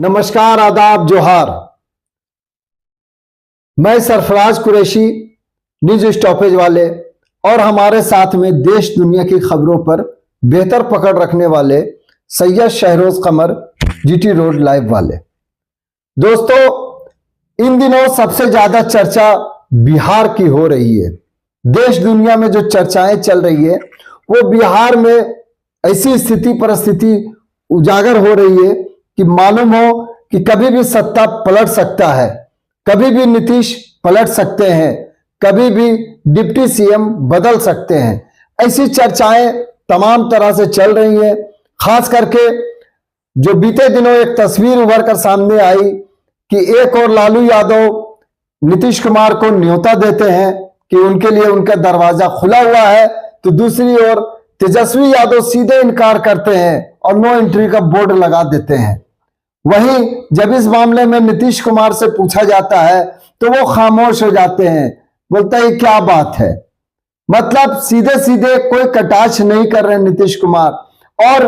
नमस्कार, आदाब, जोहार। मैं सरफराज कुरैशी, न्यूज स्टॉपेज वाले और हमारे साथ में देश दुनिया की खबरों पर बेहतर पकड़ रखने वाले सैयद शहरोज कमर, जीटी रोड लाइव वाले। दोस्तों, इन दिनों सबसे ज्यादा चर्चा बिहार की हो रही है। देश दुनिया में जो चर्चाएं चल रही है वो बिहार में ऐसी स्थिति परिस्थिति उजागर हो रही है कि मालूम हो कि कभी भी सत्ता पलट सकता है, कभी भी नीतीश पलट सकते हैं, कभी भी डिप्टी सीएम बदल सकते हैं। ऐसी चर्चाएं तमाम तरह से चल रही हैं। खास करके जो बीते दिनों एक तस्वीर उभर कर सामने आई कि एक और लालू यादव नीतीश कुमार को न्योता देते हैं कि उनके लिए उनका दरवाजा खुला हुआ है, तो दूसरी ओर तेजस्वी यादव सीधे इनकार करते हैं और नो एंट्री का बोर्ड लगा देते हैं। वहीं जब इस मामले में नीतीश कुमार से पूछा जाता है तो वो खामोश हो जाते हैं, बोलता है क्या बात है। मतलब सीधे सीधे कोई कटाक्ष नहीं कर रहे नीतीश कुमार। और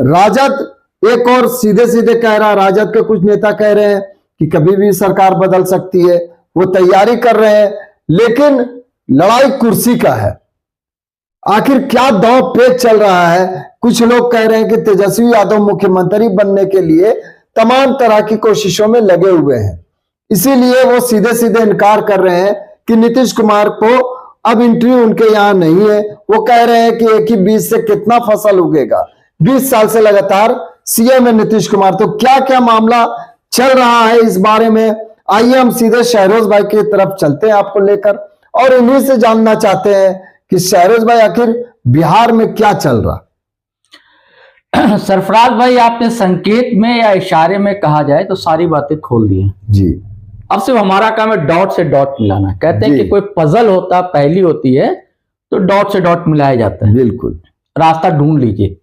राजद एक और सीधे सीधे कह रहा, राजद के कुछ नेता कह रहे हैं कि कभी भी सरकार बदल सकती है, वो तैयारी कर रहे हैं, लेकिन लड़ाई कुर्सी का है। आखिर क्या दांव पेच चल रहा है। कुछ लोग कह रहे हैं कि तेजस्वी यादव मुख्यमंत्री बनने के लिए तमाम तरह की कोशिशों में लगे हुए हैं, इसीलिए वो सीधे सीधे इनकार कर रहे हैं कि नीतीश कुमार को अब एंट्री उनके यहां नहीं है। वो कह रहे हैं कि एक ही बीज से कितना फसल उगेगा, 20 साल से लगातार सीएम है नीतीश कुमार। तो क्या क्या मामला चल रहा है इस बारे में, आइए हम सीधे शहरोज भाई की तरफ चलते हैं आपको लेकर, और इन्हीं से जानना चाहते हैं कि शहरोज भाई आखिर बिहार में क्या चल रहा। सरफराज भाई, आपने संकेत में या इशारे में कहा जाए तो सारी बातें खोल दी हैं जी। अब सिर्फ हमारा काम है डॉट से डॉट मिलाना। कहते हैं कि कोई पजल होता पहली होती है तो डॉट से डॉट मिलाया जाता है। बिल्कुल, रास्ता ढूंढ लीजिए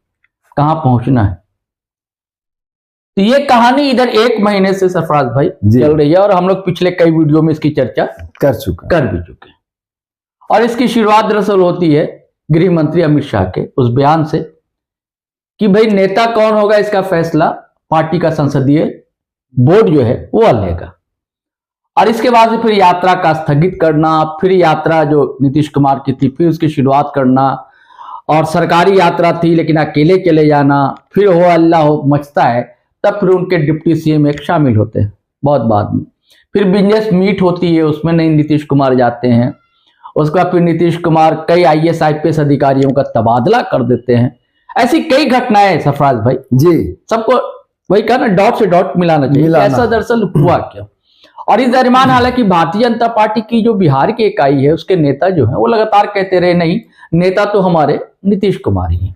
कहां पहुंचना है। तो ये कहानी इधर 1 महीने से सरफराज भाई चल रही है और हम लोग पिछले कई वीडियो में इसकी चर्चा कर भी चुके हैं। और इसकी शुरुआत दरअसल होती है गृह मंत्री अमित शाह के उस बयान से कि भाई नेता कौन होगा इसका फैसला पार्टी का संसदीय बोर्ड जो है वो लेगा। और इसके बाद फिर यात्रा का स्थगित करना, फिर यात्रा जो नीतीश कुमार की थी फिर उसकी शुरुआत करना, और सरकारी यात्रा थी लेकिन अकेले चले जाना, फिर हो अल्लाह हो मचता है, तब फिर उनके डिप्टी सीएम एक शामिल होते हैं बहुत बाद में। फिर बिजनेस मीट होती है, उसमें नहीं नीतीश कुमार जाते हैं। उसके बाद फिर नीतीश कुमार कई IAS IPS अधिकारियों का तबादला कर देते हैं। ऐसी कई घटनाएं सरफराज भाई जी, सबको वही कहा ना, डॉट से डॉट मिलाना चाहिए। ऐसा दरअसल हुआ क्या। और इस दरमियान हालांकि भारतीय जनता पार्टी की जो बिहार की इकाई है उसके नेता जो है वो लगातार कहते रहे नहीं, नेता तो हमारे नीतीश कुमार ही हैं।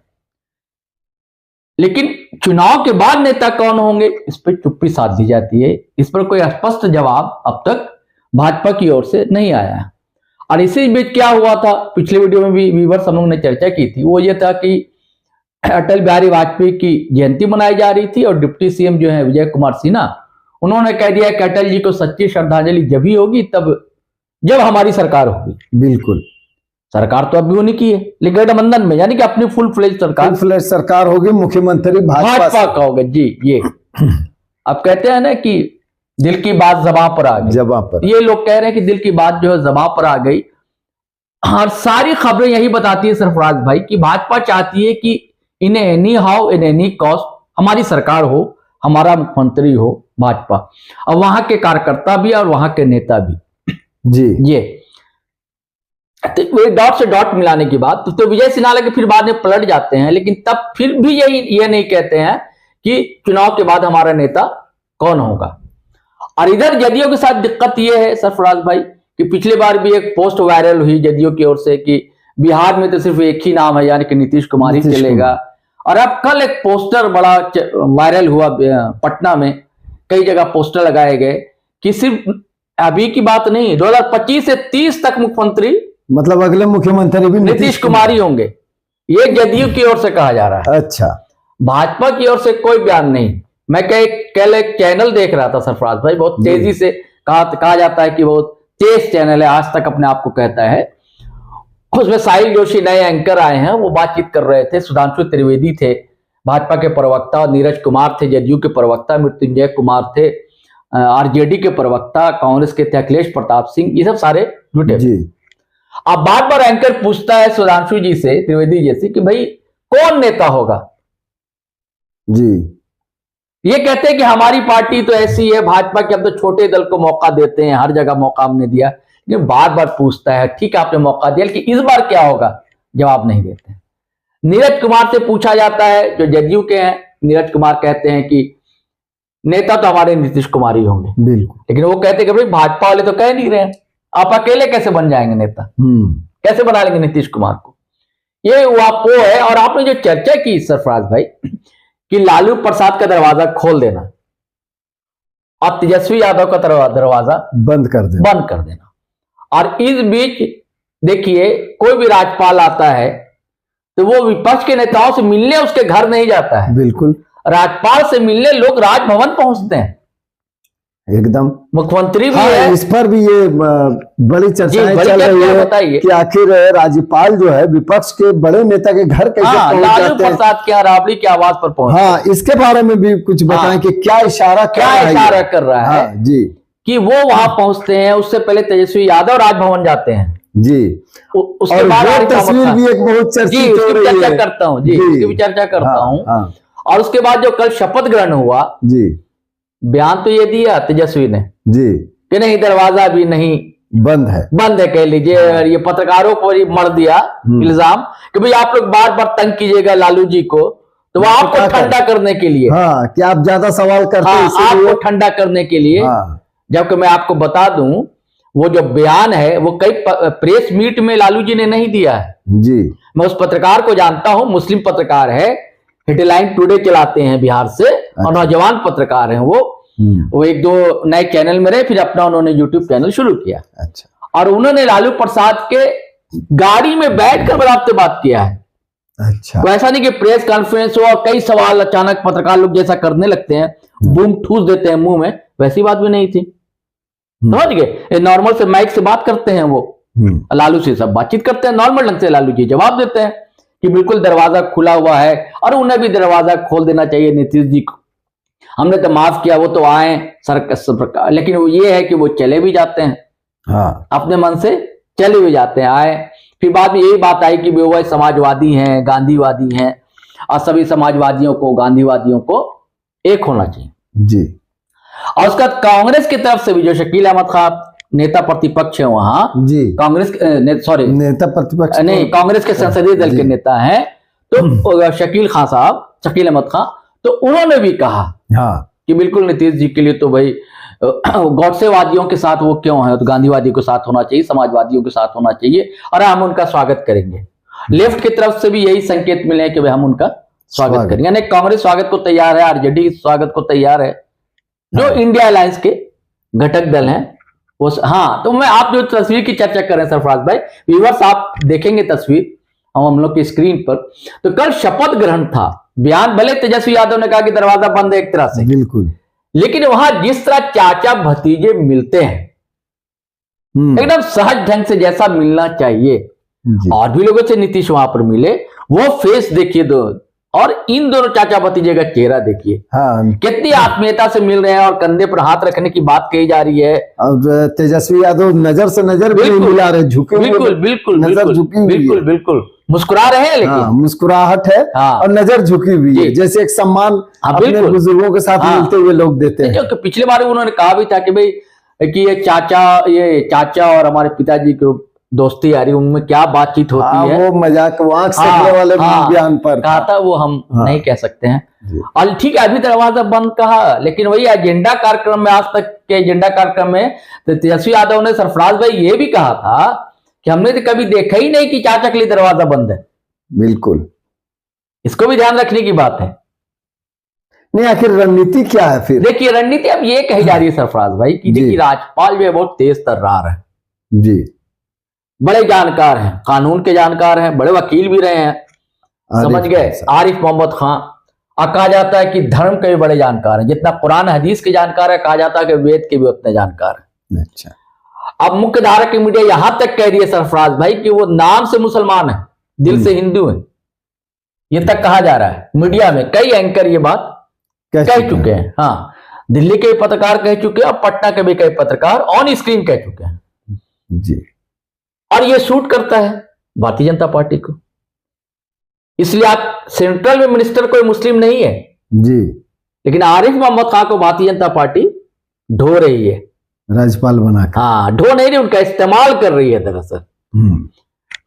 लेकिन चुनाव के बाद नेता कौन होंगे इस पर चुप्पी साध दी जाती है। इस पर कोई स्पष्ट जवाब अब तक भाजपा की ओर से नहीं आया है। और इसी बीच क्या हुआ था, पिछले वीडियो में भी व्यूअर्स हम लोग ने चर्चा की थी, वो ये था कि अटल बिहारी वाजपेयी की जयंती मनाई जा रही थी और डिप्टी सीएम जो है विजय कुमार सिन्हा, उन्होंने कह दिया कि अटल जी को सच्ची श्रद्धांजलि जब ही होगी तब जब हमारी सरकार होगी। बिल्कुल, सरकार तो अभी होने की है लेकिन गठबंधन में, यानी कि अपनी फुल फ्लेज सरकार होगी, मुख्यमंत्री भाजपा का होगा जी। ये अब कहते हैं ना कि दिल की बात ज़बां पर आ गई, ये लोग कह रहे हैं कि दिल की बात जो है ज़बां पर आ गई। और सारी खबरें यही बताती है सरफराज भाई कि भाजपा चाहती है कि in any how in any cost हमारी सरकार हो, हमारा मुख्यमंत्री हो भाजपा, और वहां के कार्यकर्ता भी और वहां के नेता भी जी। ये तो डॉट से डॉट मिलाने की बात तो विजय सिन्हा के फिर बाद में पलट जाते हैं, लेकिन तब फिर भी ये नहीं कहते हैं कि चुनाव के बाद हमारा नेता कौन होगा। और इधर जदयू के साथ दिक्कत यह है सरफराज भाई कि पिछली बार भी एक पोस्ट वायरल हुई जदयू की ओर से कि बिहार में तो सिर्फ एक ही नाम है, यानी कि नीतीश कुमार ही चलेगा। और अब कल एक पोस्टर बड़ा वायरल हुआ पटना में, कई जगह पोस्टर लगाए गए कि सिर्फ अभी की बात नहीं, 2025 से 30 तक मुख्यमंत्री, मतलब अगले मुख्यमंत्री भी नीतीश कुमार ही होंगे। ये जदयू की ओर से कहा जा रहा है। अच्छा, भाजपा की ओर से कोई बयान नहीं। मैं कल एक चैनल देख रहा था सरफराज भाई, बहुत तेजी से कहा जाता है कि बहुत तेज चैनल है, आज तक अपने आप को कहता है। उसमें साहिल जोशी नए एंकर आए हैं, वो बातचीत कर रहे थे, सुधांशु त्रिवेदी थे भाजपा के प्रवक्ता, और नीरज कुमार थे जदयू के प्रवक्ता, मृत्युंजय कुमार थे आरजेडी के प्रवक्ता, कांग्रेस के थे अखिलेश प्रताप सिंह, ये सब सारे जुटे जी। अब बार बार एंकर पूछता है सुधांशु जी से, त्रिवेदी जी से, कि भाई कौन नेता होगा जी। ये कहते हैं कि हमारी पार्टी तो ऐसी है, भाजपा के हम तो छोटे दल को मौका देते हैं, हर जगह मौका हमने दिया, लेकिन बार बार पूछता है, ठीक है आपने मौका दिया, लेकिन इस बार क्या होगा, जवाब नहीं देते। नीरज कुमार से पूछा जाता है, जो जदयू के हैं, नीरज कुमार कहते हैं कि नेता तो हमारे नीतीश कुमार ही होंगे, बिल्कुल, लेकिन वो कहते हैं कि भाई भाजपा वाले तो कह नहीं रहे हैं, आप अकेले कैसे बन जाएंगे नेता, कैसे बना लेंगे नीतीश कुमार को, ये वापो है। और आपने जो चर्चा की सरफराज भाई कि लालू प्रसाद का दरवाजा खोल देना और तेजस्वी यादव का दरवाजा बंद कर देना, और इस बीच देखिए कोई भी राज्यपाल आता है तो वो विपक्ष के नेताओं से मिलने उसके घर नहीं जाता है, बिल्कुल, राज्यपाल से मिलने लोग राजभवन पहुंचते हैं, एकदम, मुख्यमंत्री भी है। इस पर भी ये बड़ी चर्चाएं चल रही है, बताइए कि आखिर राज्यपाल जो है विपक्ष के बड़े नेता के घर कैसे पहुंच जाते हैं, लालू प्रसाद के राबड़ी की आवाज पर पहुंच। हाँ, इसके बारे में भी कुछ बताएं कि क्या इशारा कर रहा है जी, कि वो वहां पहुंचते हैं, उससे पहले तेजस्वी यादव राजभवन जाते हैं जी। उसके बाद तस्वीर भी एक बहुत चर्चित हो रही है, चर्चा करता हूँ जी, उसकी भी चर्चा करता हूँ। और उसके बाद जो कल शपथ ग्रहण हुआ जी, बयान तो ये दिया तेजस्वी ने जी कि नहीं दरवाजा भी नहीं बंद है कह लीजिए, ये पत्रकारों को मर दिया इल्जाम कि भाई आप लोग बार बार तंग कीजिएगा लालू जी को, तो वो आपको ठंडा करने के लिए, हाँ, कि आप ज्यादा सवाल करते हैं, आपको ठंडा करने के लिए। जबकि मैं आपको बता दूं वो जो बयान है वो कई प्रेस मीट में लालू जी ने नहीं दिया है जी। मैं उस पत्रकार को जानता हूं, मुस्लिम पत्रकार है, हेडलाइन टुडे चलाते हैं बिहार से, और नौजवान पत्रकार हैं वो एक दो नए चैनल में रहे, फिर अपना उन्होंने यूट्यूब चैनल शुरू किया। अच्छा। और उन्होंने लालू प्रसाद के गाड़ी में बैठकर बराबर बात किया है। अच्छा। तो ऐसा नहीं कि प्रेस कॉन्फ्रेंस हो और कई सवाल अचानक पत्रकार लोग जैसा करने लगते हैं, बूम ठूस देते हैं मुंह में, वैसी बात भी नहीं थी, समझ गए। नॉर्मल से माइक से बात करते हैं वो, लालू से सब बातचीत करते हैं नॉर्मल ढंग से, लालू जी जवाब देते हैं कि बिल्कुल दरवाजा खुला हुआ है और उन्हें भी दरवाजा खोल देना चाहिए नीतीश जी को, हमने तो माफ किया, वो तो आए सरकार, लेकिन वो ये है कि वो चले भी जाते हैं, हाँ, अपने मन से चले भी जाते हैं, आए। फिर बाद में यही बात आई कि वो समाजवादी हैं, गांधीवादी हैं, और सभी समाजवादियों को, गांधीवादियों को एक होना चाहिए जी। और उसका कांग्रेस की तरफ से भी जो शकील अहमद खान नेता प्रतिपक्ष है वहां जी, कांग्रेस सॉरी नेता प्रतिपक्ष नहीं, कांग्रेस के संसदीय दल के नेता हैं, तो शकील अहमद खान, तो उन्होंने भी कहा हाँ, कि बिल्कुल नीतीश जी के लिए तो भाई गौडसेवादियों के साथ वो क्यों है, तो गांधीवादी के साथ होना चाहिए, समाजवादियों के साथ होना चाहिए, और हम उनका स्वागत करेंगे। लेफ्ट की तरफ से भी यही संकेत मिले कि भाई हम उनका स्वागत करेंगे, यानी कांग्रेस स्वागत को तैयार है, आरजेडी स्वागत को तैयार है, जो इंडिया अलायंस के घटक दल हैं वो। हाँ, तो मैं आप जो तस्वीर की चर्चा कर रहे हैं सरफराज भाई, व्यूअर्स आप देखेंगे तस्वीर हम लोग की स्क्रीन पर, तो कल शपथ ग्रहण था, बयान भले तेजस्वी यादव ने कहा कि दरवाजा बंद है एक तरह से, बिल्कुल, लेकिन वहां जिस तरह चाचा भतीजे मिलते हैं एकदम सहज ढंग से जैसा मिलना चाहिए, और भी लोगों से नीतीश वहां पर मिले, वो फेस देखिए दो, और इन दोनों चाचा भतीजे का चेहरा देखिए, हाँ, कितनी आत्मीयता से मिल रहे हैं, और कंधे पर हाथ रखने की बात कही जा रही है। और तेजस्वी यादव नजर से नजर भी मिला रहे, झुके, बिल्कुल बिल्कुल नजर झुकी, बिल्कुल बिल्कुल मुस्कुरा रहे हैं, लेकिन हाँ, मुस्कुराहट है, हाँ, और नजर झुकी हुई है, जैसे एक सम्मान अपने बुजुर्गों के साथ मिलते हुए लोग देते हैं। तो पिछले बार उन्होंने कहा भी था कि भाई कि ये चाचा और हमारे पिताजी को दोस्ती आ रही, उनमें क्या बातचीत होती है, वो मजाक आंख सेकने वाले बयान पर कहा था, वो हम नहीं कह सकते हैं। और ठीक है, अभी दरवाजा बंद कहा, लेकिन वही एजेंडा कार्यक्रम में, आज तक के एजेंडा कार्यक्रम में तो तेजस्वी यादव ने, सरफराज भाई, ये भी कहा था कि हमने तो कभी देखा ही नहीं कि चाचा के लिए दरवाजा बंद है। बिल्कुल, इसको भी ध्यान रखने की बात है। नहीं, आखिर रणनीति क्या है फिर? देखिए, रणनीति अब ये कही जा रही है सरफराज भाई कि देखिए राज्यपाल जो है बहुत तेज तर्रार है जी, बड़े जानकार हैं, कानून के जानकार हैं, बड़े वकील भी रहे हैं, समझ गए, आरिफ मोहम्मद खान। और कहा जाता है कि धर्म के भी बड़े जानकार हैं, जितना कुरान हदीस के जानकार है, कहा जाता है कि वेद के भी उतने जानकार हैं। अच्छा। अब मुख्य धारा की मीडिया यहां तक कह रही है सरफराज भाई कि वो नाम से मुसलमान है, दिल से हिंदू है, ये तक कहा जा रहा है मीडिया में, कई एंकर ये बात कह चुके हैं। हाँ, दिल्ली के पत्रकार कह चुके हैं और पटना के भी कई पत्रकार ऑन स्क्रीन कह चुके हैं जी। और ये सूट करता है भारतीय जनता पार्टी को। इसलिए आप सेंट्रल में मिनिस्टर कोई मुस्लिम नहीं है जी, लेकिन आरिफ मोहम्मद खान को भारतीय जनता पार्टी ढो रही है, राज्यपाल बना कर। हाँ, ढो नहीं रही, उनका इस्तेमाल कर रही है दरअसल।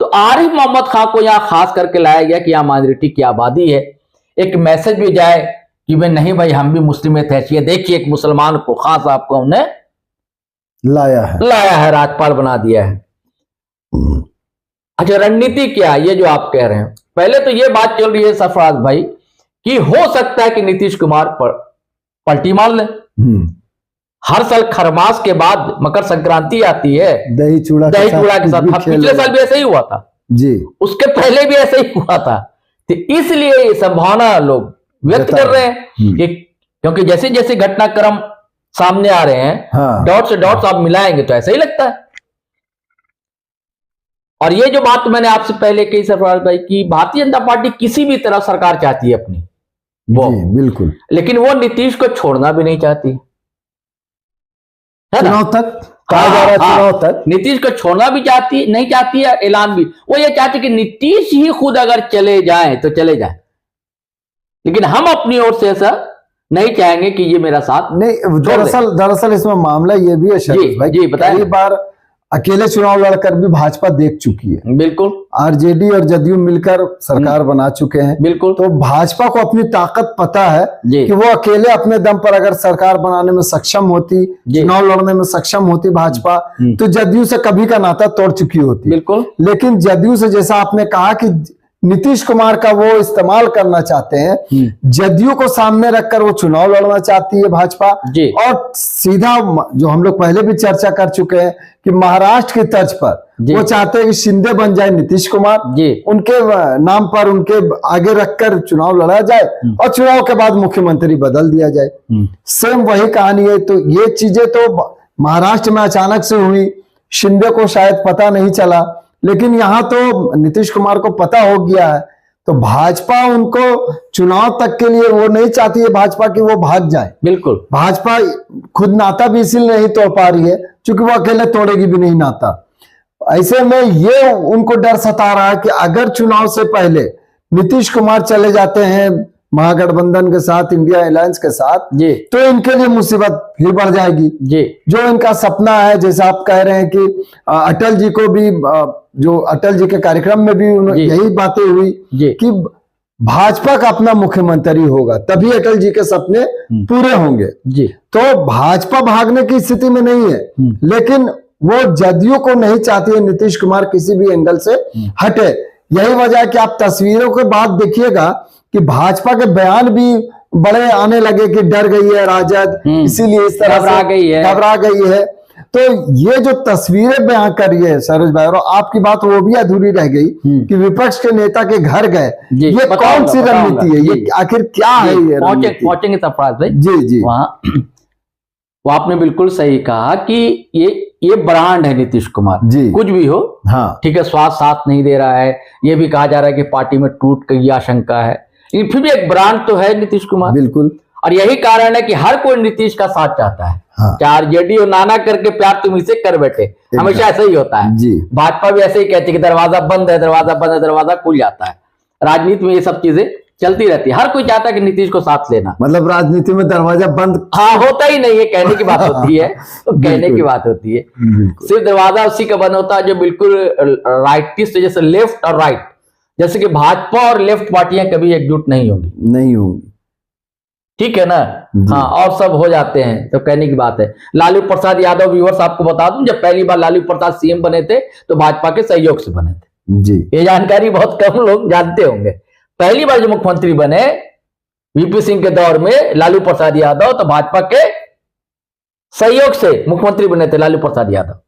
तो आरिफ मोहम्मद खान को यहाँ खास करके लाया गया कि यहाँ माइनॉरिटी की आबादी है, एक मैसेज भी जाए कि भाई नहीं भाई हम भी मुस्लिमियत हैसियत, देखिए एक मुसलमान को, खान साहब को हमने लाया है, राज्यपाल बना दिया है। अच्छा, रणनीति क्या है ये जो आप कह रहे हैं? पहले तो ये बात चल रही है सरफराज भाई कि हो सकता है कि नीतीश कुमार पलटी मार ले। हर साल खरमास के बाद मकर संक्रांति आती है, दही चूड़ा के साथ। पिछले साल भी ऐसा ही हुआ था जी, उसके पहले भी ऐसा ही हुआ था। तो इसलिए ये संभावना लोग व्यक्त कर रहे हैं कि क्योंकि जैसे जैसे घटनाक्रम सामने आ रहे हैं, हाँ, डॉट से डॉट्स आप मिलाएंगे तो ऐसा ही लगता है। और ये जो बात मैंने आपसे पहले कही सरफराज भाई की, भारतीय जनता पार्टी किसी भी तरह सरकार चाहती है अपनी, वो बिल्कुल, लेकिन वो नीतीश को छोड़ना भी नहीं चाहती, चुनाव तक कहा जा रहा है। चुनाव तक नीतीश को छोड़ना भी नहीं चाहती है, ऐलान भी वो ये चाहती कि नीतीश ही खुद अगर चले जाएं तो चले जाएं, लेकिन हम अपनी ओर से ऐसा नहीं चाहेंगे कि ये मेरा साथ नहीं। दरअसल इसमें मामला ये भी है शरीफ भाई, जी बताइए। कई बार अकेले चुनाव लड़कर भी भाजपा देख चुकी है, बिल्कुल, आरजेडी और जदयू मिलकर सरकार बना चुके हैं, बिल्कुल। तो भाजपा को अपनी ताकत पता है कि वो अकेले अपने दम पर अगर सरकार बनाने में सक्षम होती, चुनाव लड़ने में सक्षम होती भाजपा, तो जदयू से कभी का नाता तोड़ चुकी होती, बिल्कुल। लेकिन जदयू से, जैसा आपने कहा कि नीतीश कुमार का वो इस्तेमाल करना चाहते हैं, जदयू को सामने रखकर वो चुनाव लड़ना चाहती है भाजपा, और सीधा जो हम लोग पहले भी चर्चा कर चुके हैं कि महाराष्ट्र की तर्ज पर वो चाहते हैं कि शिंदे बन जाए नीतीश कुमार, उनके नाम पर उनके आगे रखकर चुनाव लड़ा जाए और चुनाव के बाद मुख्यमंत्री बदल दिया जाए। सेम वही कहानी है। तो ये चीजें तो महाराष्ट्र में अचानक से हुई, शिंदे को शायद पता नहीं चला, लेकिन यहां तो नीतीश कुमार को पता हो गया है। तो भाजपा उनको चुनाव तक के लिए वो नहीं चाहती है भाजपा कि वो भाग जाए, बिल्कुल। भाजपा खुद नाता भी इसीलिए नहीं तोड़ पा रही है क्योंकि वो अकेले तोड़ेगी भी नहीं नाता। ऐसे में ये उनको डर सता रहा है कि अगर चुनाव से पहले नीतीश कुमार चले जाते हैं महागठबंधन के साथ, इंडिया अलायंस के साथ, तो इनके लिए मुसीबत फिर बढ़ जाएगी। जो इनका सपना है, जैसे आप कह रहे हैं कि अटल जी को भी, जो अटल जी के कार्यक्रम में भी यही बातें हुई कि भाजपा का अपना मुख्यमंत्री होगा, तभी अटल जी के सपने पूरे होंगे। तो भाजपा भागने की स्थिति में नहीं है, लेकिन वो जदयू को नहीं चाहती है नीतीश कुमार किसी भी एंगल से हटे। यही वजह है कि आप तस्वीरों के बाद देखिएगा कि भाजपा के बयान भी बड़े आने लगे कि डर गई है राजद, इसीलिए इस तरह घबरा गई है। तो ये जो तस्वीरें बयां कर रही है सरोज भाई, और आपकी बात वो भी अधूरी रह गई कि विपक्ष के नेता के घर गए, ये कौन सी रणनीति है, ये आखिर क्या है? ये पहुंचेंगे सरफराज भाई। जी वहां वो आपने बिल्कुल सही कहा कि ये ब्रांड है नीतीश कुमार, कुछ भी हो, हाँ ठीक है, स्वास्थ्य साथ नहीं दे रहा है, ये भी कहा जा रहा है कि पार्टी में टूट की आशंका है, लेकिन फिर भी एक ब्रांड तो है नीतीश कुमार, बिल्कुल। और यही कारण है कि हर कोई नीतीश का साथ चाहता है, हाँ। चार जेडी और नाना करके प्यार तुम इसे कर बैठे, हमेशा ऐसा ही होता है। भाजपा भी ऐसे ही कहती है कि दरवाजा बंद है, दरवाजा बंद है, दरवाजा खुल जाता है। राजनीति में ये सब चीजें चलती रहती है, हर कोई चाहता है कि नीतीश को साथ लेना। मतलब राजनीति में दरवाजा बंद, हाँ, होता ही नहीं है, कहने की बात होती है, तो कहने की बात होती है। सिर्फ दरवाजा उसी का बंद होता है जो बिल्कुल राइटिस्ट, जैसे लेफ्ट और राइट, जैसे कि भाजपा और लेफ्ट पार्टियां कभी एकजुट नहीं होंगी, ठीक है ना, हाँ, और सब हो जाते हैं, तो कहने की बात है। लालू प्रसाद यादव, व्यूअर्स आपको बता दूं, जब पहली बार लालू प्रसाद सीएम बने थे तो भाजपा के सहयोग से बने थे जी, ये जानकारी बहुत कम लोग जानते होंगे। पहली बार जो मुख्यमंत्री बने वीपी सिंह के दौर में लालू प्रसाद यादव, तो भाजपा के सहयोग से मुख्यमंत्री बने थे लालू प्रसाद यादव।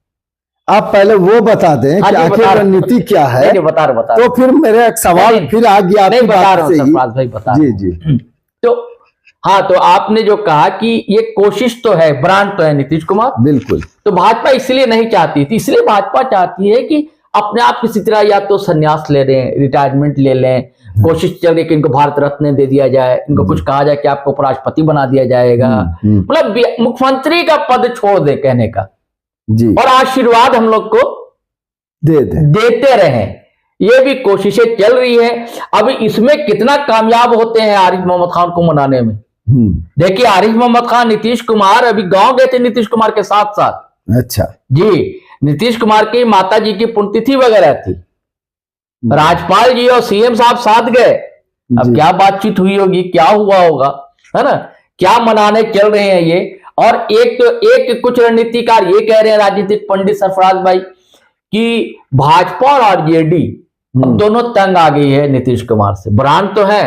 आप पहले वो बता दें कि आखिर रणनीति क्या है, बता तो फिर मेरे एक सवाल फिर आ गया, नहीं बता रहा हूं सरफराज भाई, बता जी। तो हाँ, तो आपने जो कहा कि ये कोशिश तो है, ब्रांड तो है नीतीश कुमार, बिल्कुल। तो भाजपा इसलिए नहीं चाहती थी, इसलिए भाजपा चाहती है कि अपने आप किसी तरह या तो संन्यास ले लें, रिटायरमेंट ले लें, कोशिश चल रही है कि इनको भारत रत्न दे दिया जाए, इनको कुछ कहा जाए कि आपको उपराष्ट्रपति बना दिया जाएगा, मतलब मुख्यमंत्री का पद छोड़ दे कहने का जी, और आशीर्वाद हम लोग को देते रहे। ये भी कोशिशें चल रही है। अभी इसमें कितना कामयाब होते हैं आरिफ मोहम्मद खान को मनाने में। देखिए आरिफ मोहम्मद खान, नीतीश कुमार अभी गांव गए थे नीतीश कुमार के साथ साथ। अच्छा जी, नीतीश कुमार की माता जी की पुण्यतिथि वगैरह थी, राज्यपाल जी और सीएम साहब साथ गए। अब क्या बातचीत हुई होगी, क्या हुआ होगा, है ना, क्या मनाने चल रहे हैं ये। और एक कुछ रणनीतिकार ये कह रहे हैं, राजनीतिक पंडित सरफराज भाई, कि भाजपा और आरजेडी अब दोनों तंग आ गई है नीतीश कुमार से। ब्रांड तो है,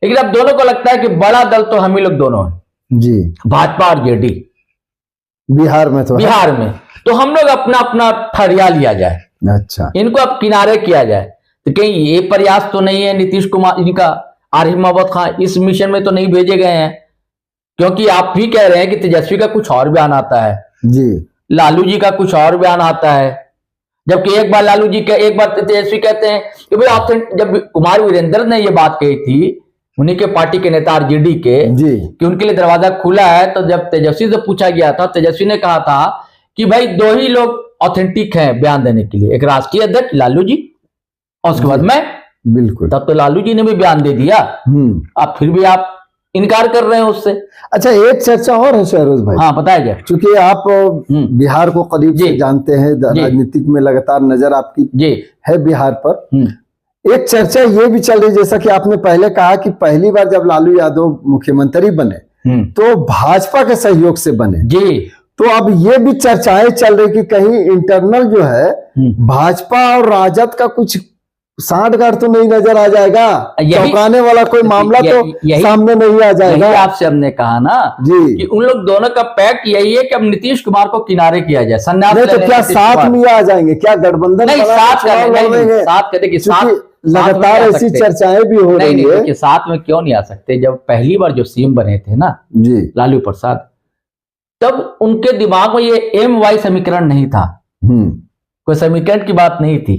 लेकिन अब दोनों को लगता है कि बड़ा दल तो हम ही लोग दोनों हैं जी, भाजपा और जेडी बिहार में तो हम लोग अपना अपना ठहरिया लिया जाए। अच्छा, इनको अब किनारे किया जाए। तो कहीं ये प्रयास तो नहीं है नीतीश कुमार इनका, आरिफ मोहम्मद खान इस मिशन में तो नहीं भेजे गए हैं? क्योंकि आप भी कह रहे हैं कि तेजस्वी का कुछ और बयान आता है जी, लालू जी का कुछ और बयान आता है, जबकि एक बार लालू जी का, एक बार तेजस्वी कहते हैं कि भाई जब कुमार वीरेंद्र ने ये बात कही थी उन्हीं के पार्टी के नेता आरजेडी के जी, कि उनके लिए दरवाजा खुला है, तो जब तेजस्वी से पूछा गया था, तेजस्वी ने कहा था कि भाई दो ही लोग ऑथेंटिक हैं बयान देने के लिए, एक राष्ट्रीय अध्यक्ष लालू जी और उसके बाद मैं। बिल्कुल, तब तो लालू जी ने भी बयान दे दिया, अब फिर भी आप इनकार कर रहे हैं उससे। अच्छा, एक चर्चा और है शहरोज भाई। हाँ बताया जाए। चूंकि आप बिहार को करीब से जानते हैं, राजनीतिक में लगातार नजर आपकी है बिहार पर। एक चर्चा ये भी चल रही, जैसा कि आपने पहले कहा कि पहली बार जब लालू यादव मुख्यमंत्री बने तो भाजपा के सहयोग से बने जी, तो अब ये भी चर्चाएं चल रही कि कहीं इंटरनल जो है भाजपा और राजद का कुछ सांठगांठ तो नहीं नजर आ जाएगा, चौंकाने वाला कोई मामला तो सामने नहीं आ जाएगा। आपसे हमने कहा ना जी कि उन लोग दोनों का पैक्ट यही है कि अब नीतीश कुमार को किनारे किया जाए, संन्यास नहीं तो क्या साथ में आ जाएंगे, क्या गठबंधन नहीं, साथ करेंगे, साथ लगातार ऐसी चर्चाएं भी हो रही है कि साथ में क्यों नहीं आ सकते। जब पहली बार जो सीएम बने थे ना जी लालू प्रसाद, तब उनके दिमाग में ये एम-वाई समीकरण नहीं था, कोई समीकरण की बात नहीं थी।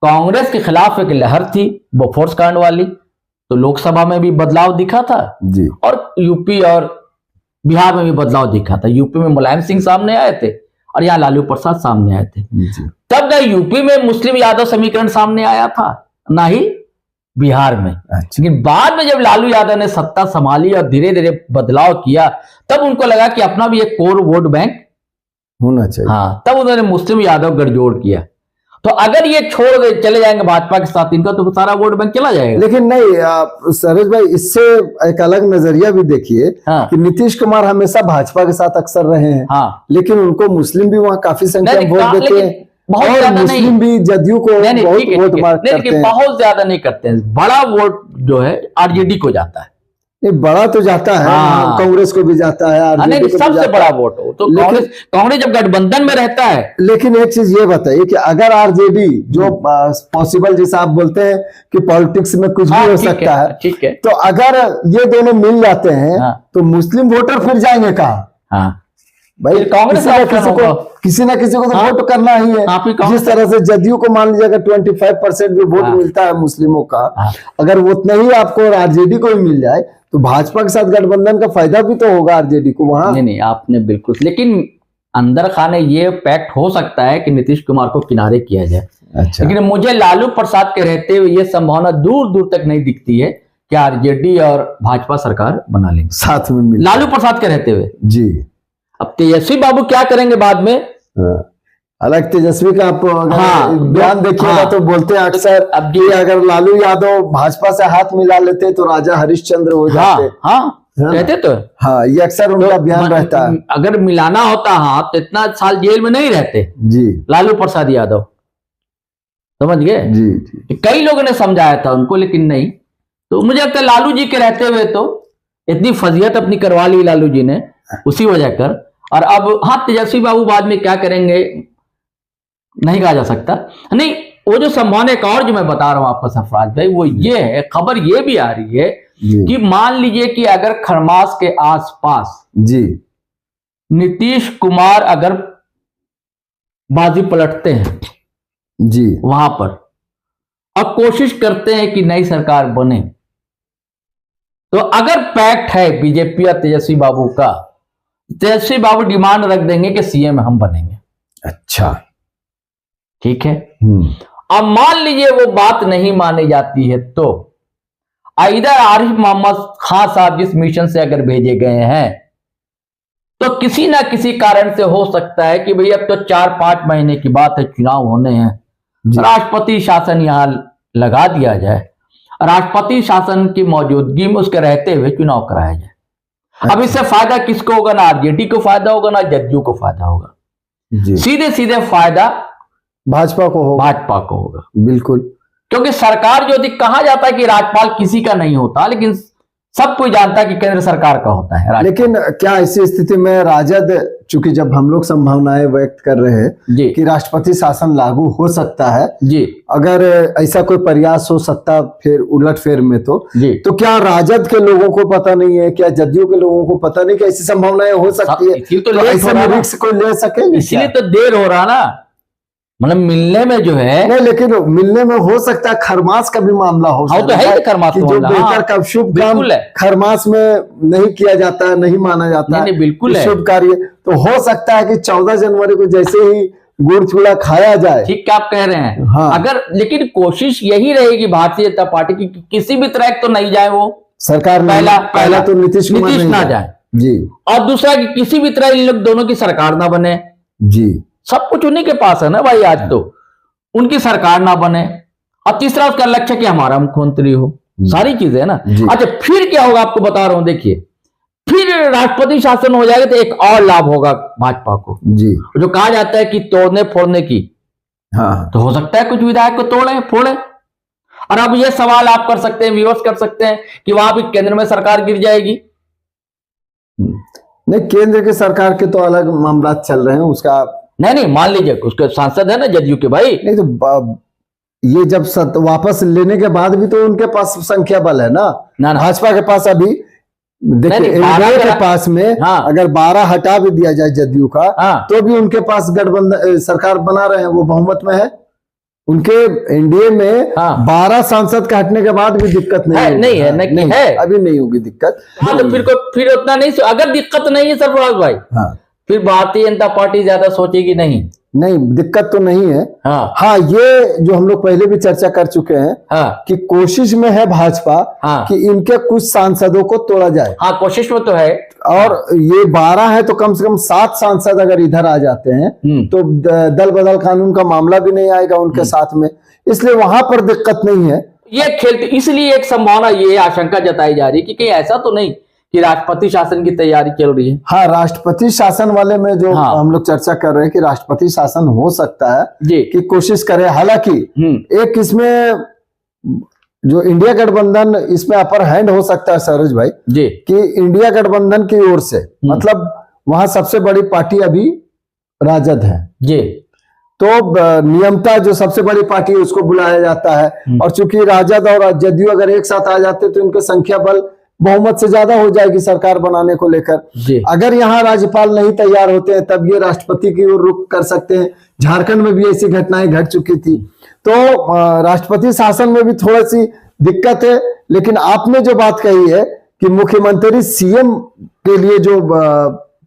कांग्रेस के खिलाफ एक लहर थी बोफोर्स कांड वाली, तो लोकसभा में भी बदलाव दिखा था जी, और यूपी और बिहार में भी बदलाव दिखा था। यूपी में मुलायम सिंह सामने आए थे और यहाँ लालू प्रसाद सामने आए थे। तब ना यूपी में मुस्लिम यादव समीकरण सामने आया था, ना ही बिहार में। लेकिन बाद में जब लालू यादव ने सत्ता संभाली और धीरे धीरे बदलाव किया, तब उनको लगा कि अपना भी एक कोर वोट बैंक होना चाहिए। हाँ, तब उन्होंने मुस्लिम यादव गठजोड़ किया। तो अगर ये छोड़ दे चले जाएंगे भाजपा के साथ, इनका तो सारा वोट बैंक चला जाएगा। लेकिन नहीं सरोज भाई, इससे एक अलग नजरिया भी देखिए कि नीतीश कुमार हमेशा भाजपा के साथ अक्सर रहे हैं, लेकिन उनको मुस्लिम भी वहाँ काफी संख्या में वोट देते हैं, और मुस्लिम भी जदयू को बहुत वोट मार्क करते हैं। बहुत ज्यादा नहीं करते हैं, बड़ा वोट जो है आरजेडी को जाता है। नहीं, बड़ा तो जाता है, कांग्रेस को भी जाता है, आरजेडी को सबसे बड़ा वोट हो तो कांग्रेस जब गठबंधन में रहता है। लेकिन एक चीज ये बताइए कि अगर आरजेडी जो पॉसिबल, जैसा आप बोलते हैं कि पॉलिटिक्स में कुछ भी हो सकता है, ठीक है, तो अगर ये दोनों मिल जाते हैं तो मुस्लिम वोटर फिर जाएंगे कहाँ? भाई कांग्रेस किसी ना किसी को तो वोट करना ही है। जिस तरह से जदयू को मान लीजिए 25% भी वोट मिलता है मुस्लिमों का, अगर वो उतना ही आपको आरजेडी को ही मिल जाए तो भाजपा के साथ गठबंधन का फायदा भी तो होगा आरजेडी को वहां। नहीं, आपने बिल्कुल, लेकिन अंदर खाने ये पैक्ट हो सकता है कि नीतीश कुमार को किनारे किया जाए। अच्छा, लेकिन मुझे लालू प्रसाद के रहते हुए ये संभावना दूर दूर तक नहीं दिखती है कि आरजेडी और भाजपा सरकार बना लेंगे साथ में लालू प्रसाद के रहते हुए जी। अब तेजस्वी बाबू क्या करेंगे बाद में? अलग तेजस्वी का आप बयान देखिएगा तो बोलते हैं अक्सर अब कि अगर लालू यादव भाजपा से हाथ मिला लेते तो राजा हरिश्चंद्र हो जाते। कहते तो ये अक्सर उनका बयान रहता है। अगर मिलाना होता हाथ तो इतना साल जेल में नहीं रहते जी लालू प्रसाद यादव, समझ गए जी। कई लोगों ने समझाया था उनको, लेकिन नहीं। तो मुझे लगता है लालू जी के रहते हुए तो इतनी फजीयत अपनी करवा ली लालू जी ने उसी वजह कर। और अब तेजस्वी बाबू बाद में क्या करेंगे नहीं कहा जा सकता। नहीं, वो जो संभावना एक और जो मैं बता रहा हूं आपको सरफराज भाई, वो ये है, खबर ये भी आ रही है कि मान लीजिए कि अगर खरमास के आसपास जी नीतीश कुमार अगर बाजी पलटते हैं जी वहां पर, और कोशिश करते हैं कि नई सरकार बने। तो अगर पैक्ट है बीजेपी और तेजस्वी बाबू का, तेजस्वी बाबू डिमांड रख देंगे कि सीएम हम बनेंगे। अच्छा, ठीक है। अब मान लीजिए वो बात नहीं मानी जाती है तो इधर आरिफ मोहम्मद खान साहब जिस मिशन से अगर भेजे गए हैं तो किसी ना किसी कारण से हो सकता है कि भाई अब तो 4-5 महीने की बात है, चुनाव होने हैं, राष्ट्रपति शासन यहां लगा दिया जाए, राष्ट्रपति शासन की मौजूदगी में उसके रहते हुए चुनाव कराया जाए। अब इससे फायदा किसको होगा? ना आरजेडी को फायदा होगा, ना जदयू को फायदा होगा। सीधे सीधे फायदा भाजपा को होगा। बिल्कुल, क्योंकि सरकार जो कहा जाता है कि राज्यपाल किसी का नहीं होता, लेकिन सब कोई जानता है कि केंद्र सरकार का होता है। लेकिन क्या ऐसी स्थिति में राजद, चूंकि जब हम लोग संभावनाएं व्यक्त कर रहे हैं कि राष्ट्रपति शासन लागू हो सकता है जी, अगर ऐसा कोई प्रयास हो सकता फिर उलटफेर में तो क्या राजद के लोगों को पता नहीं है, क्या जदयू के लोगों को पता नहीं कि ऐसी संभावनाएं हो सकती है? तो ऐसे रिस्क को ले सकेंगे, इसलिए तो देर हो रहा ना, मतलब मिलने में जो है नहीं, लेकिन मिलने में हो सकता है खरमास का भी मामला हो सकता तो है खरमास जो बेहतर का शुभ काम खरमास में नहीं किया जाता है, नहीं माना जाता है, बिल्कुल शुभ कार्य। तो हो सकता है कि 14 जनवरी को जैसे ही गुड़ चूड़ा खाया जाए। ठीक क्या आप कह रहे हैं? हाँ। अगर लेकिन कोशिश यही रहेगी भारतीय जनता पार्टी की किसी भी तरह तो नहीं जाए वो सरकार, पहला तो नीतीश ना जाए जी, और दूसरा कि किसी भी तरह इन लोग दोनों की सरकार ना बने जी, सब कुछ उन्हीं के पास है ना भाई, आज तो उनकी सरकार ना बने, और तीसरा उसका लक्ष्य कि हमारा मुख्यमंत्री हो, सारी चीजें है ना। अच्छा, फिर क्या होगा आपको बता रहा हूं, देखिए फिर राष्ट्रपति शासन हो जाएगा तो एक और लाभ होगा भाजपा को जी, जो कहा जाता है कि तोड़ने फोड़ने की। हाँ, तो हो सकता है कुछ विधायक को तोड़े फोड़े। और अब ये सवाल आप कर सकते हैं, विवश कर सकते हैं कि वहां भी केंद्र में सरकार गिर जाएगी। नहीं, केंद्र की सरकार के तो अलग मामला चल रहे हैं, उसका नहीं, मान लीजिए उसके सांसद है ना जदयू के भाई, नहीं तो ये जब वापस लेने के बाद भी तो उनके पास संख्या बल है ना, भाजपा के पास अभी देखिए एनडीए के पास में अगर 12 हटा भी दिया जाए जदयू का तो भी उनके पास गठबंधन सरकार बना रहे हैं, वो बहुमत में है। उनके एनडीए में 12 सांसद का हटने के बाद भी दिक्कत नहीं है, अभी नहीं होगी दिक्कत। तो फिर उतना नहीं, अगर दिक्कत नहीं है सरफराज भाई, फिर भारतीय जनता पार्टी ज्यादा सोचेगी नहीं, दिक्कत तो नहीं है। हाँ, ये जो हम लोग पहले भी चर्चा कर चुके हैं कि कोशिश में है भाजपा कि इनके कुछ सांसदों को तोड़ा जाए। हाँ, कोशिश में तो है। और ये 12 है तो कम से कम 7 सांसद अगर इधर आ जाते हैं तो दल बदल कानून का मामला भी नहीं आएगा उनके साथ में, इसलिए वहां पर दिक्कत नहीं है। ये खेलते, इसलिए एक संभावना, ये आशंका जताई जा रही है कि कहीं ऐसा तो नहीं कि राष्ट्रपति शासन की तैयारी चल रही है। हाँ, राष्ट्रपति शासन वाले में जो हम लोग चर्चा कर रहे हैं कि राष्ट्रपति शासन हो सकता है कि कोशिश करे। हालांकि एक इसमें जो इंडिया गठबंधन इसमें अपर हैंड हो सकता है सरोज भाई जी, कि इंडिया गठबंधन की ओर से मतलब वहां सबसे बड़ी पार्टी अभी राजद है जी, तो नियमता जो सबसे बड़ी पार्टी है उसको बुलाया जाता है। और चूंकि राजद और जदयू अगर एक साथ आ जाते तो इनके संख्या बल बहुमत से ज्यादा हो जाएगी सरकार बनाने को लेकर। अगर यहाँ राज्यपाल नहीं तैयार होते हैं तब ये राष्ट्रपति की ओर रुख कर सकते हैं। झारखंड में भी ऐसी घटनाएं घट चुकी थी, तो राष्ट्रपति शासन में भी थोड़ी सी दिक्कत है। लेकिन आपने जो बात कही है कि मुख्यमंत्री सीएम के लिए जो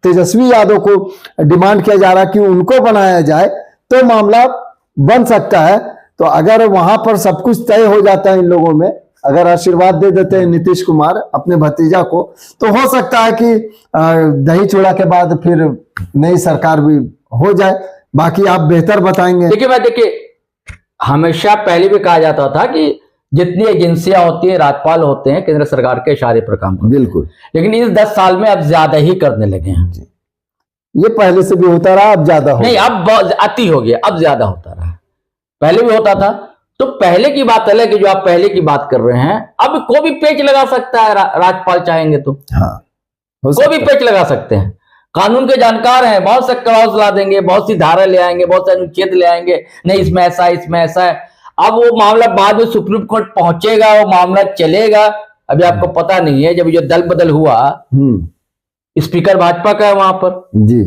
तेजस्वी यादव को डिमांड किया जा रहा है कि उनको बनाया जाए तो मामला बन सकता है। तो अगर वहां पर सब कुछ तय हो जाता है इन लोगों में, अगर आशीर्वाद दे देते हैं नीतीश कुमार अपने भतीजा को, तो हो सकता है कि दही चूड़ा के बाद फिर नई सरकार भी हो जाए। बाकी आप बेहतर बताएंगे। देखिए हमेशा पहले भी कहा जाता था कि जितनी एजेंसियां होती है, राज्यपाल होते हैं, केंद्र सरकार के इशारे पर काम करते हैं। बिल्कुल, लेकिन इस 10 साल में अब ज्यादा ही करने लगे हैं। ये पहले से भी होता रहा, अब ज्यादा हो नहीं, अब अति हो गया, अब ज्यादा होता रहा। पहले भी होता था, तो पहले की बात अलग है जो आप पहले की बात कर रहे हैं। अब कोई भी पेच लगा सकता है, राज्यपाल चाहेंगे तो कोई भी पेच लगा सकते हैं। कानून के जानकार हैं, बहुत से क्लॉज ला देंगे, बहुत सी धारा ले आएंगे, बहुत से अनुच्छेद ले आएंगे, नहीं इसमें ऐसा है, इसमें ऐसा है। अब वो मामला बाद में सुप्रीम कोर्ट पहुंचेगा, वो मामला चलेगा। अभी आपको पता नहीं है, जब जो दल बदल हुआ, स्पीकर भाजपा का है वहां पर जी,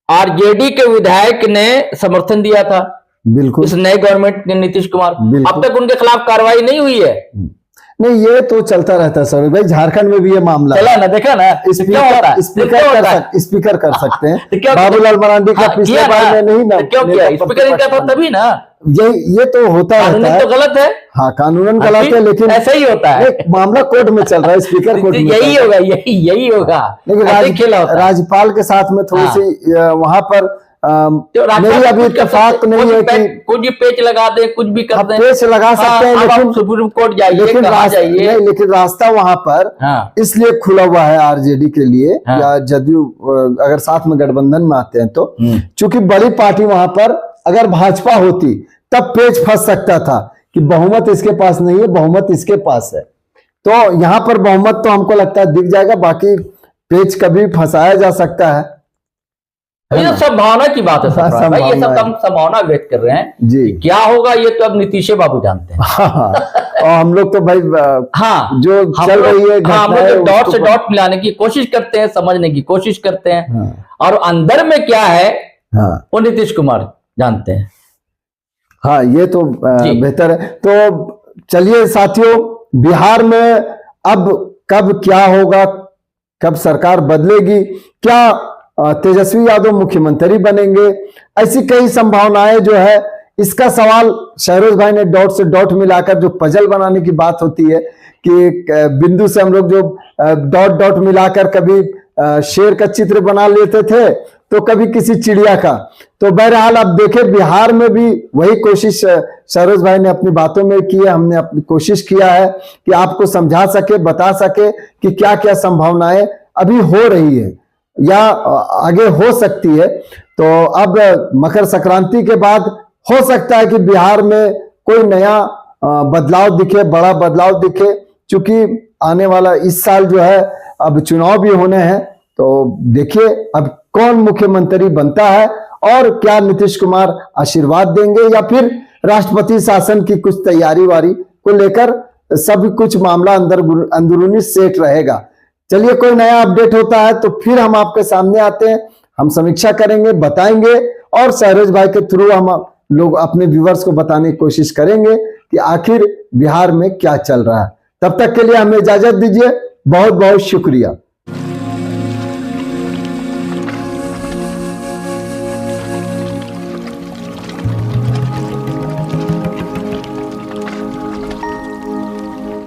आरजेडी के विधायक ने समर्थन दिया था बिल्कुल इस नए गवर्नमेंट ने नीतीश कुमार, अब तक उनके खिलाफ कार्रवाई नहीं हुई है। नहीं, ये तो चलता रहता है सर भाई, झारखंड में भी ये मामला चला ना, देखा ना, स्पीकर कर सकते हैं। बाबूलाल मरांडी का पिछले बार में नहीं ना, क्यों किया? स्पीकर था तभी ना, ये तो होता रहता है। तो गलत है, हाँ कानूनन गलत है, लेकिन ऐसा ही होता है। मामला कोर्ट में चल रहा है, स्पीकर कोर्ट में यही होगा, यही होगा। लेकिन राज्यपाल के साथ में थोड़ी सी वहां पर मेरी अभी इत्तेफाक नहीं है कि कुछ भी पेच लगा दे, कुछ भी कर दे, पेच लगा सकते हैं, लेकिन सुप्रीम कोर्ट जाइए, लेकिन रास्ता वहां पर इसलिए खुला हुआ है आरजेडी के लिए या जदयू अगर साथ में गठबंधन में आते हैं तो, चूंकि बड़ी पार्टी वहां पर अगर भाजपा होती तब पेच फंस सकता था कि बहुमत इसके पास नहीं है, बहुमत इसके पास है। तो यहाँ पर बहुमत तो हमको लगता है दिख जाएगा, बाकी पेच कभी फंसाया जा सकता है। ये सब संभावना की बात है सर भाई, ये सब हम संभावना व्यक्त कर रहे हैं जी। क्या होगा ये तो अब नीतीश बाबू जानते हैं। और हम लोग तो भाई जो चल रही है हम लोग डॉट से डॉट मिलाने की कोशिश करते हैं, समझने की कोशिश करते हैं, और अंदर में क्या है वो नीतीश कुमार जानते हैं। हाँ, ये तो बेहतर है। तो चलिए साथियों, बिहार में अब कब क्या होगा, कब सरकार बदलेगी, क्या तेजस्वी यादव मुख्यमंत्री बनेंगे, ऐसी कई संभावनाएं जो है, इसका सवाल शहरोज भाई ने डॉट से डॉट मिलाकर जो पजल बनाने की बात होती है कि बिंदु से हम लोग जो डॉट डॉट मिलाकर कभी शेर का चित्र बना लेते थे तो कभी किसी चिड़िया का। तो बहरहाल अब देखें, बिहार में भी वही कोशिश शहरोज भाई ने अपनी बातों में की है, हमने अपनी कोशिश किया है कि आपको समझा सके, बता सके कि क्या क्या संभावनाएं अभी हो रही है या आगे हो सकती है। तो अब मकर संक्रांति के बाद हो सकता है कि बिहार में कोई नया बदलाव दिखे, बड़ा बदलाव दिखे, क्योंकि आने वाला इस साल जो है अब चुनाव भी होने हैं। तो देखिए अब कौन मुख्यमंत्री बनता है और क्या नीतीश कुमार आशीर्वाद देंगे या फिर राष्ट्रपति शासन की कुछ तैयारी वारी को लेकर सब कुछ मामला अंदरूनी सेट रहेगा। चलिए, कोई नया अपडेट होता है तो फिर हम आपके सामने आते हैं, हम समीक्षा करेंगे, बताएंगे, और शहरोज भाई के थ्रू हम लोग अपने व्यूअर्स को बताने की कोशिश करेंगे कि आखिर बिहार में क्या चल रहा है। तब तक के लिए हमें इजाजत दीजिए, बहुत बहुत शुक्रिया।